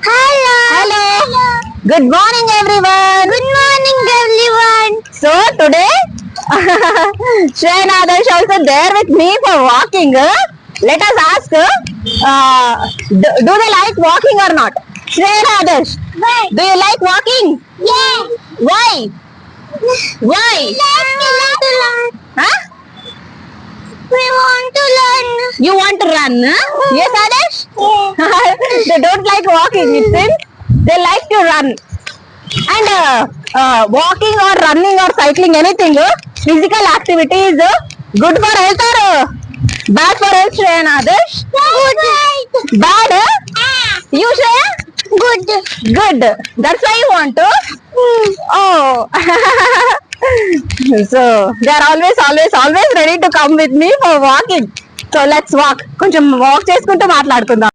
Hello. Good morning, everyone. Good morning, everyone. So today, Shreya and Adarsh also there with me for walking. Let us ask, do they like walking or not? Shreya and Adarsh, Why? do you like walking? Yeah. Why? Why? We want to learn. Huh? We want to learn. You want to run? Yes, Adarsh? Yeah. They don't like walking, it seems. They like to run. And walking or running or cycling, anything, physical activity is good for health or bad for health, Shreya and Adarsh? Good. Bad? You, Shreya? Good. Good. That's why you want to? Oh. So, they are always ready to come with me for walking. So, let's walk. కొంచెం walk చేసుకుంటూ మాట్లాడుకుందాం.